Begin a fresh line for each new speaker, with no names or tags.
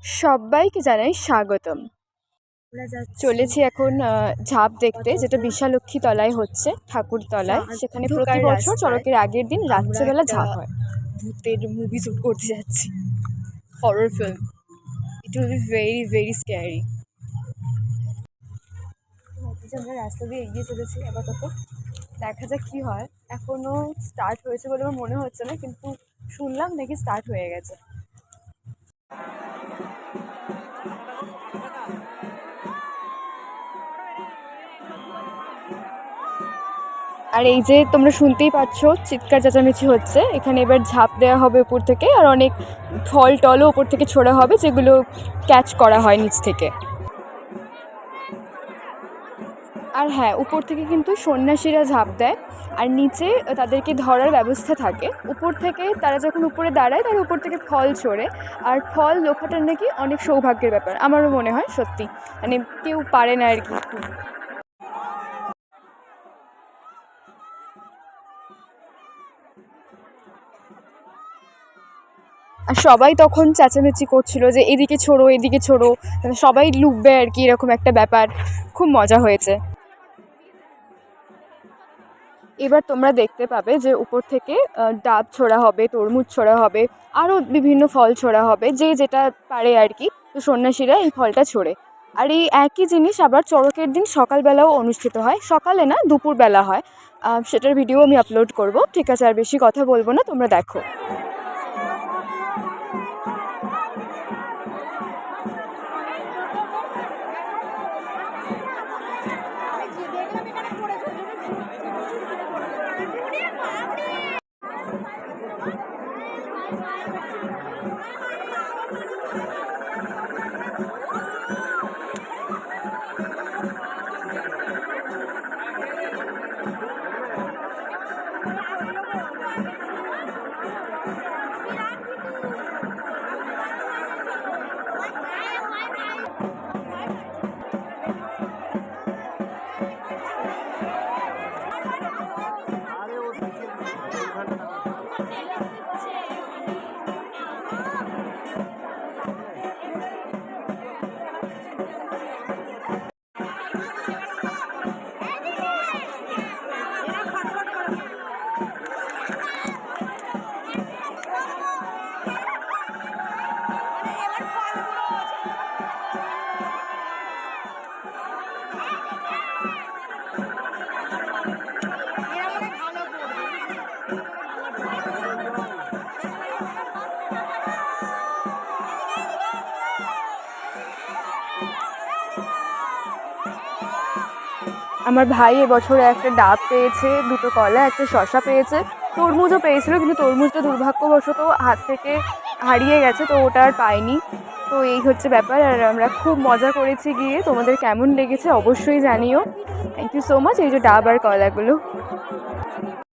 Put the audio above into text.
সবাইকে জানাই স্বাগতম। চলেছি এখন ঝাঁপ দেখতে, যেটা বিশালক্ষী তলায় হচ্ছে, ঠাকুরতলায়। সেখানে প্রতি বছর চড়কের আগের দিন রাত্রেবেলা ঝাঁপ হয়। ভূতের মুভি শুট করতে যাচ্ছি, horror film. It will be very very scary. আমরা রাস্তা দিয়ে এগিয়ে চলেছি আপাতত, দেখা যাক কি হয়। এখনো স্টার্ট হয়েছে বলে আমার মনে হচ্ছে না, কিন্তু শুনলাম নাকি স্টার্ট হয়ে গেছে। আর এই যে তোমরা শুনতেই পাচ্ছ, চিৎকার চেঁচামেচি হচ্ছে। এখানে এবার ঝাঁপ দেওয়া হবে উপর থেকে, আর অনেক ফল টলও উপর থেকে ছোড়া হবে, যেগুলো ক্যাচ করা হয় নিচ থেকে। আর হ্যাঁ, উপর থেকে কিন্তু সন্ন্যাসীরা ঝাঁপ দেয়, আর নিচে তাদেরকে ধরার ব্যবস্থা থাকে। উপর থেকে তারা যখন উপরে দাঁড়ায়, তারা উপর থেকে ফল ছোড়ে। আর ফল লোকাটার নাকি অনেক সৌভাগ্যের ব্যাপার, আমারও মনে হয় সত্যি। মানে কেউ পারে না আর কি। আর সবাই তখন চেঁচামেচি করছিল যে এদিকে ছোড়ো এদিকে ছোড়ো, সবাই লুকবে আর কি, এরকম একটা ব্যাপার। খুব মজা হয়েছে। এবার তোমরা দেখতে পাবে যে উপর থেকে ডাব ছোড়া হবে, তরমুজ ছোড়া হবে, আরও বিভিন্ন ফল ছোড়া হবে, যে যেটা পারে আর কি। তো সন্ন্যাসীরা এই ফলটা ছোড়ে। আর এই একই জিনিস আবার চড়কের দিন সকালবেলাও অনুষ্ঠিত হয়। সকালে না, দুপুরবেলা হয়। সেটার ভিডিও আমি আপলোড করব। ঠিক আছে, আর বেশি কথা বলবো না, তোমরা দেখো। আমার ভাই এবছরে একটা ডাব পেয়েছে, দুটো কলা, একটা শশা পেয়েছে, তরমুজও পেয়েছিল, কিন্তু তরমুজটা দুর্ভাগ্যবশত হাত থেকে হারিয়ে গেছে, তো ওটা আর পাইনি। তো এই হচ্ছে ব্যাপার। আর আমরা খুব মজা করেছি গিয়ে। তোমাদের কেমন লেগেছে অবশ্যই জানিও। Thank you so much. এই যে ডাব আর কলাগুলো।